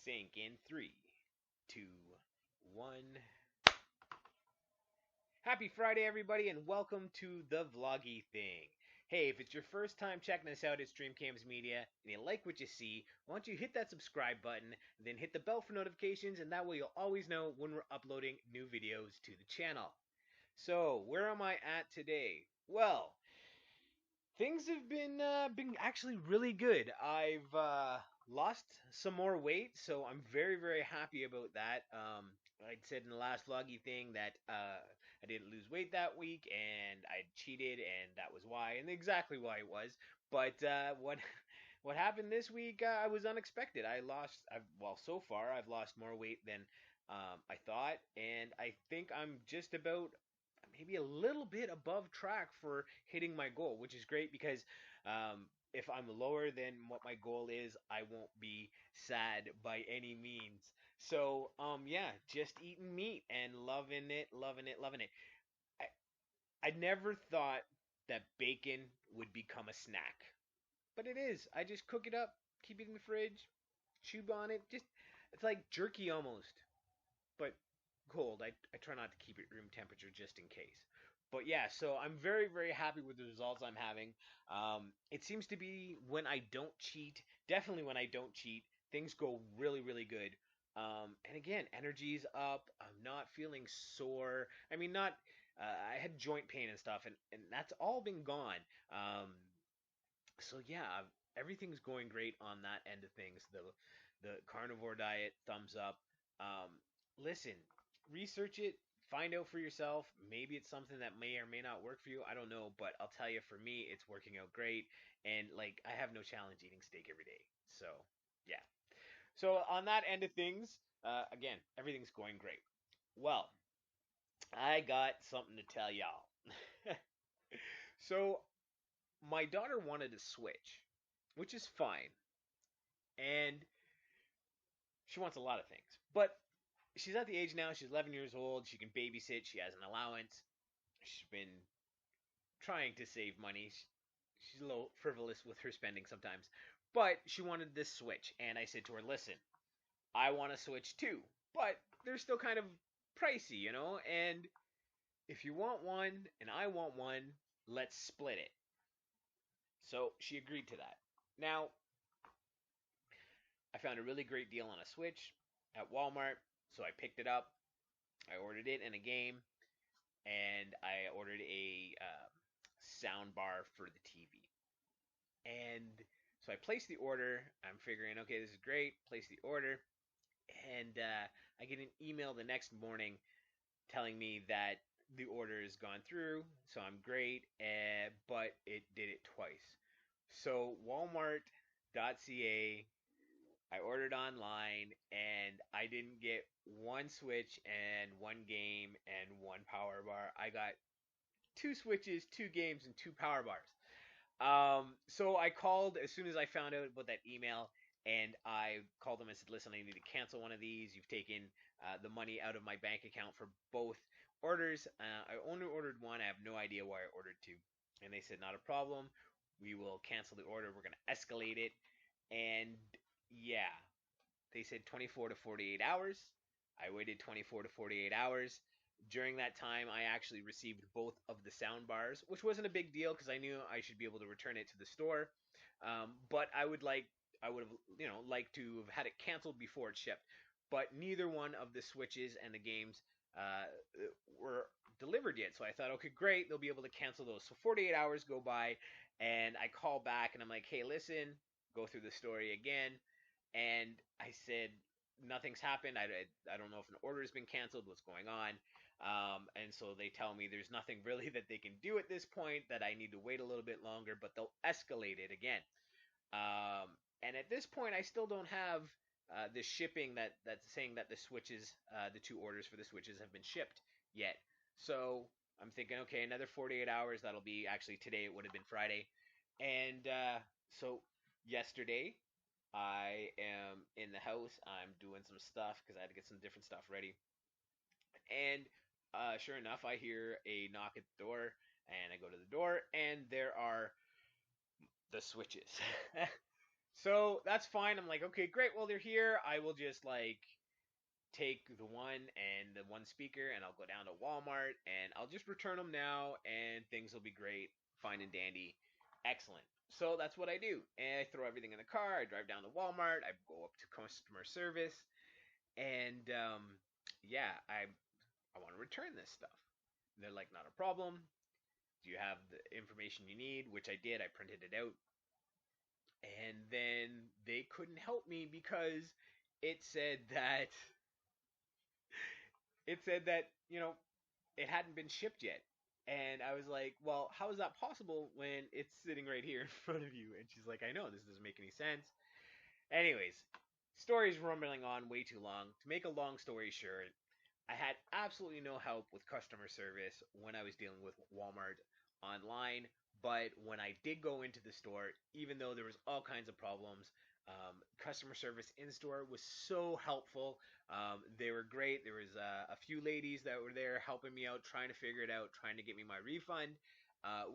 Sync in 3, 2, 1. Happy Friday, everybody, and welcome to the Vlogie thing. Hey, if it's your first time checking us out at Streamcams Media and you like what you see, why don't you hit that subscribe button, then hit the bell for notifications, and that way you'll always know when we're uploading new videos to the channel. So, where am I at today? Well, things have been actually really good. I've lost some more weight, so I'm very happy about that. I said in the last vloggy thing that I didn't lose weight that week, and I cheated, and that was why, and exactly why it was. But what happened this week was unexpected. Well, so far I've lost more weight than I thought, and I think I'm just about maybe a little bit above track for hitting my goal, which is great because if I'm lower than what my goal is, I won't be sad by any means. So yeah, just eating meat and loving it. I I never thought that bacon would become a snack, but it is. I just cook it up, keep it in the fridge, chew on it. Just it's like jerky almost, but cold. I try not to keep it room temperature just in case. But yeah, so I'm very happy with the results I'm having. It seems to be when I don't cheat, definitely when I don't cheat, things go really good. And again, energy's up. I'm not feeling sore. I mean, not. I had joint pain and stuff, and that's all been gone. So yeah, everything's going great on that end of things. The carnivore diet, thumbs up. Um, Listen, research it, find out for yourself. Maybe it's something that may or may not work for you. I don't know, but I'll tell you, for me, it's working out great. And like, I have no challenge eating steak every day. So yeah. So on that end of things, again, everything's going great. Well, I got something to tell y'all. So my daughter wanted to switch, which is fine. And she wants a lot of things. But she's at the age now, she's 11 years old, she can babysit, she has an allowance. She's been trying to save money. She's a little frivolous with her spending sometimes. But she wanted this Switch, and I said to her, listen, I want to Switch too, but they're still kind of pricey, and if you want one and I want one, let's split it. So she agreed to that. Now, I found a really great deal on a Switch at Walmart, so I picked it up. I ordered it in a game, and I ordered a sound bar for the TV. And so I placed the order. I'm figuring, okay, this is great. Place the order, and I get an email the next morning telling me that the order has gone through, so I'm great, but it did it twice. So Walmart.ca, I ordered online, and I didn't get one Switch and one game and one power bar. I got two Switches, two games, and two power bars. So I called as soon as I found out about that email, and I called them and said, "Listen, I need to cancel one of these. You've taken the money out of my bank account for both orders. I only ordered one. I have no idea why I ordered two." And they said, "Not a problem. We will cancel the order. We're going to escalate it." And yeah, they said 24 to 48 hours. I waited 24 to 48 hours. During that time, I actually received both of the sound bars, which wasn't a big deal because I knew I should be able to return it to the store. But I would have, liked to have had it canceled before it shipped. But neither one of the Switches and the games uh, were delivered yet. So I thought, okay, great, they'll be able to cancel those. So 48 hours go by, and I call back and I'm like, hey, listen, go through the story again. And I said, nothing's happened. I don't know if an order has been canceled, what's going on. And so they tell me there's nothing really that they can do at this point, that I need to wait a little bit longer, but they'll escalate it again. And at this point, I still don't have the shipping that's saying that the Switches, the two orders for the Switches have been shipped yet. So I'm thinking, okay, another 48 hours. That'll be actually today. It would have been Friday. And so yesterday, I am in the house. I'm doing some stuff because I had to get some different stuff ready. And sure enough, I hear a knock at the door, and I go to the door, and there are the Switches. So that's fine. I'm like, okay, great. Well, they're here. I will just like take the one and the one speaker, and I'll go down to Walmart and I'll just return them now, and things will be great, fine and dandy, excellent. So that's what I do, and I throw everything in the car. I drive down to Walmart. I go up to customer service, and yeah, I want to return this stuff. And they're like, not a problem. Do you have the information you need? Which I did. I printed it out, and then they couldn't help me because it said that it hadn't been shipped yet. And I was like, well, how is that possible when it's sitting right here in front of you? And she's like, I know, this doesn't make any sense. Anyways, story's rumbling on way too long. To make a long story short, I had absolutely no help with customer service when I was dealing with Walmart online. But when I did go into the store, even though there was all kinds of problems, customer service in store was so helpful. They were great. There was a few ladies that were there helping me out, trying to figure it out, trying to get me my refund,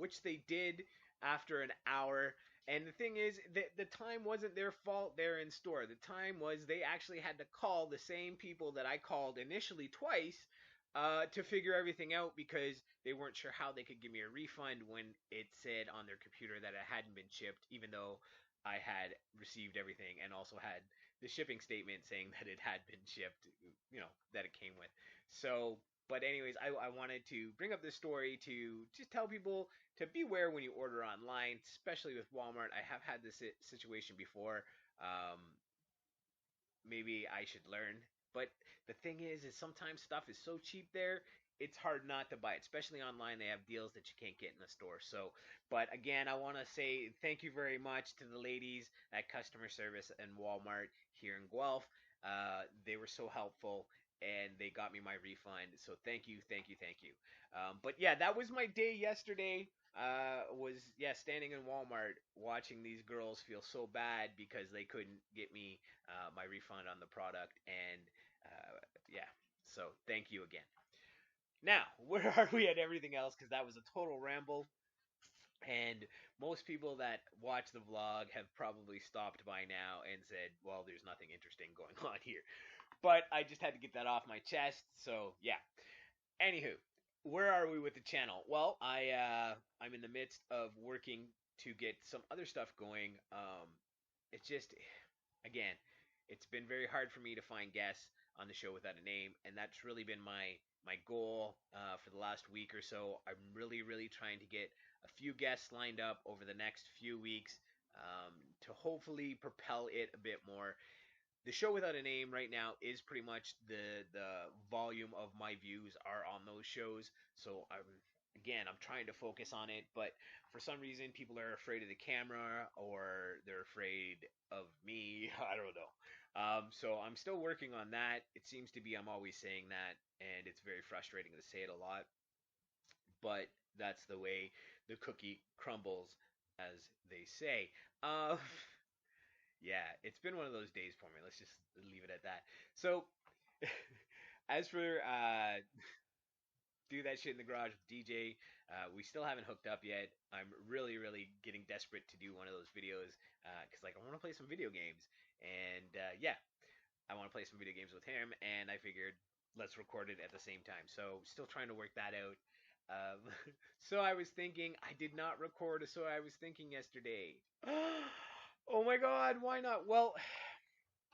which they did after an hour. And the thing is, the time wasn't their fault there in store. The time was they actually had to call the same people that I called initially twice to figure everything out because they weren't sure how they could give me a refund when it said on their computer that it hadn't been shipped, even though I had received everything and also had the shipping statement saying that it had been shipped, that it came with. So, but anyways, I wanted to bring up this story to just tell people to beware when you order online, especially with Walmart. I have had this situation before. Um, Maybe I should learn. But the thing is sometimes stuff is so cheap there, it's hard not to buy it. Especially online, they have deals that you can't get in the store. So, but again, I want to say thank you very much to the ladies at customer service and Walmart here in Guelph. They were so helpful and they got me my refund. So thank you, thank you, thank you. But yeah, that was my day yesterday. Was standing in Walmart watching these girls feel so bad because they couldn't get me my refund on the product, and yeah, so thank you again. Now, where are we at everything else? Because that was a total ramble, and most people that watch the vlog have probably stopped by now and said, well, there's nothing interesting going on here. But I just had to get that off my chest, so yeah. Anywho, where are we with the channel? Well, I'm in the midst of working to get some other stuff going. It's just again, it's been very hard for me to find guests on the show without a name, and that's really been my goal for the last week or so. I'm really trying to get a few guests lined up over the next few weeks to hopefully propel it a bit more. The show without a name right now is pretty much the volume of my views are on those shows. So I'm trying to focus on it, but for some reason people are afraid of the camera or they're afraid of me. I don't know. So I'm still working on that. It seems to be I'm always saying that, and it's very frustrating to say it a lot, but that's the way the cookie crumbles, as they say. Um, yeah, it's been one of those days for me. Let's just leave it at that. So, as for do that shit in the garage with DJ, we still haven't hooked up yet. I'm really getting desperate to do one of those videos because like I want to play some video games, and yeah, I want to play some video games with him, and I figured let's record it at the same time. So, still trying to work that out. Um, so I was thinking I did not record, so I was thinking yesterday. Oh my god, why not? Well,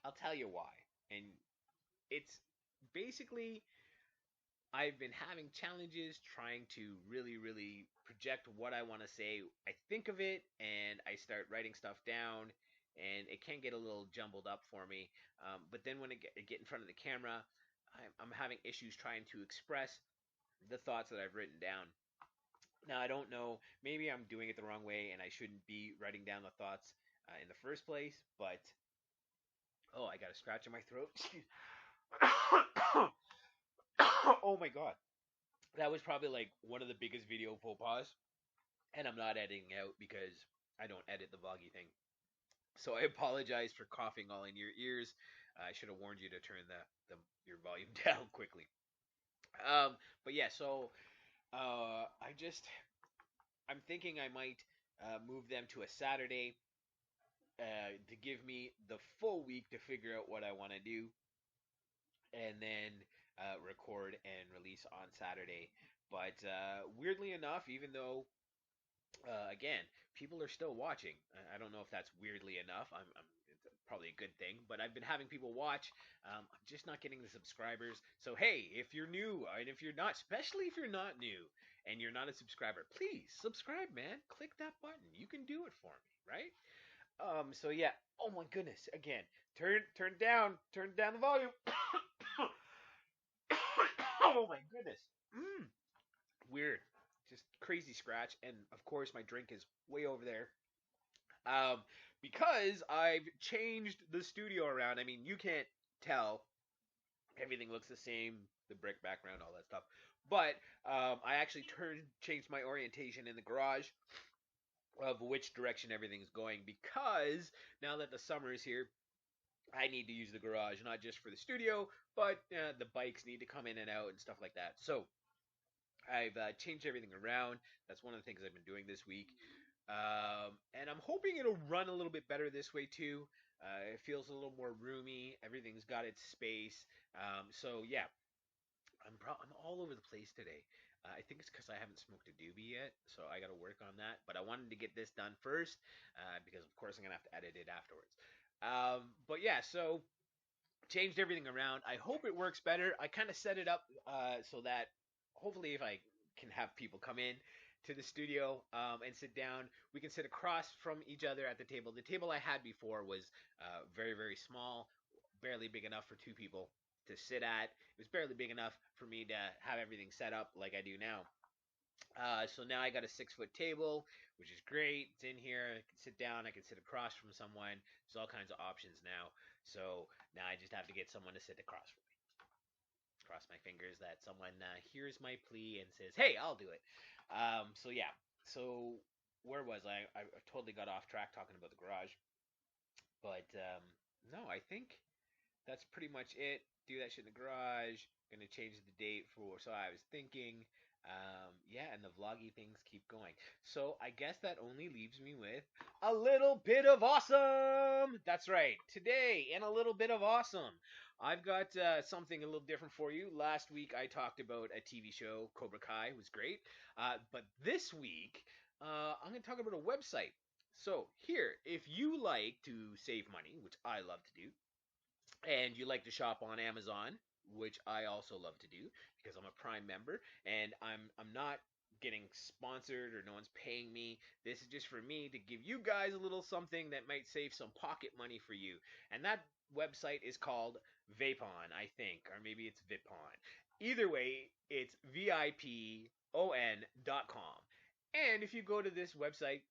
I'll tell you why. And it's basically I've been having challenges trying to really project what I want to say. I think of it and I start writing stuff down, and it can get a little jumbled up for me. But then when I get in front of the camera, I'm having issues trying to express the thoughts that I've written down. Now, I don't know, maybe I'm doing it the wrong way and I shouldn't be writing down the thoughts in the first place, but oh, I got a scratch in my throat. Oh my god. That was probably like one of the biggest video faux pas. And I'm not editing out because I don't edit the vloggy thing. So I apologize for coughing all in your ears. I should have warned you to turn your volume down quickly. But yeah, so I'm thinking I might move them to a Saturday to give me the full week to figure out what I want to do, and then record and release on Saturday. But weirdly enough, even though again, people are still watching. I don't know if that's weirdly enough. It's probably a good thing, but I've been having people watch. I'm just not getting the subscribers. So hey, if you're new and if you're not, especially if you're not new and you're not a subscriber, please subscribe, man. Click that button. You can do it for me, right? So yeah. Oh my goodness. Again, turn down the volume. Oh my goodness. Mm, weird. Just crazy scratch, and of course my drink is way over there. Um, because I've changed the studio around. I mean, you can't tell. Everything looks the same, the brick background, all that stuff. But I actually changed my orientation in the garage of which direction everything's going because now that the summer is here, I need to use the garage not just for the studio, but the bikes need to come in and out and stuff like that. So I've changed everything around. That's one of the things I've been doing this week. And I'm hoping it'll run a little bit better this way too. It feels a little more roomy. Everything's got its space. So yeah, I'm all over the place today. I think it's because I haven't smoked a doobie yet, so I got to work on that. But I wanted to get this done first because of course I'm gonna have to edit it afterwards. But yeah, so changed everything around. I hope it works better. I kind of set it up so that hopefully if I can have people come in to the studio and sit down, we can sit across from each other at the table. The table I had before was very, very small, barely big enough for two people to sit at. It was barely big enough for me to have everything set up like I do now. So now I got a 6 foot table, which is great. It's in here. I can sit down. I can sit across from someone. There's all kinds of options now. So now I just have to get someone to sit across from me. Cross my fingers that someone hears my plea and says, "Hey, I'll do it." So yeah. So where was I totally got off track talking about the garage. But no, I think that's pretty much it. Do that shit in the garage. Gonna change the date for so I was thinking. Yeah, and the vloggy things keep going. So I guess that only leaves me with a little bit of awesome. That's right. Today, in a little bit of awesome, I've got something a little different for you. Last week I talked about a TV show, Cobra Kai, it was great. But this week I'm gonna talk about a website. So here, if you like to save money, which I love to do, and you like to shop on Amazon, which I also love to do because I'm a Prime member and I'm not getting sponsored or no one's paying me. This is just for me to give you guys a little something that might save some pocket money for you. And that website is called Vapon, I think, or maybe it's Vipon. Either way, it's VIPON.com. And if you go to this website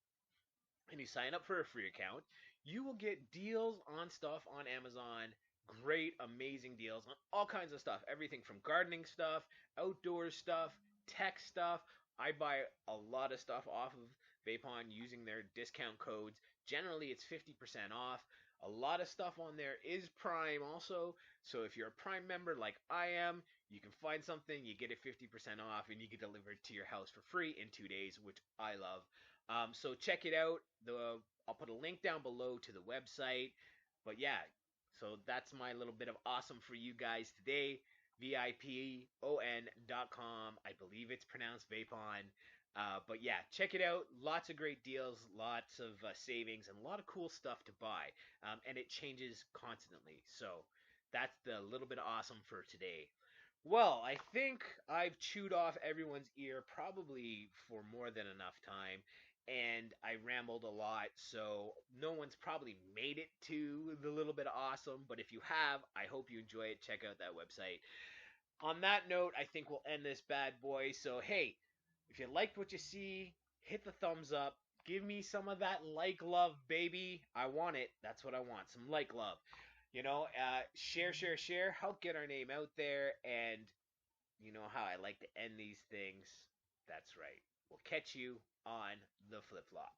and you sign up for a free account, you will get deals on stuff on Amazon. Great, amazing deals on all kinds of stuff. Everything from gardening stuff, outdoor stuff, tech stuff. I buy a lot of stuff off of Vapon using their discount codes. Generally, it's 50% off. A lot of stuff on there is Prime also. So if you're a Prime member like I am, you can find something, you get it 50% off, and you get delivered to your house for free in 2 days, which I love. So check it out. I'll put a link down below to the website. But yeah, so that's my little bit of awesome for you guys today. VIPON.com. I believe it's pronounced Vapon. But yeah, check it out. Lots of great deals, lots of savings, and a lot of cool stuff to buy. And it changes constantly. So that's the little bit of awesome for today. Well, I think I've chewed off everyone's ear probably for more than enough time, and I rambled a lot, so no one's probably made it to the little bit of awesome, but if you have, I hope you enjoy it. Check out that website. On that note, I think we'll end this bad boy. So, hey, if you liked what you see, hit the thumbs up. Give me some of that like love, baby. I want it. That's what I want. Some like love. Share, share, share. Help get our name out there. And you know how I like to end these things. That's right. We'll catch you on the flip flop.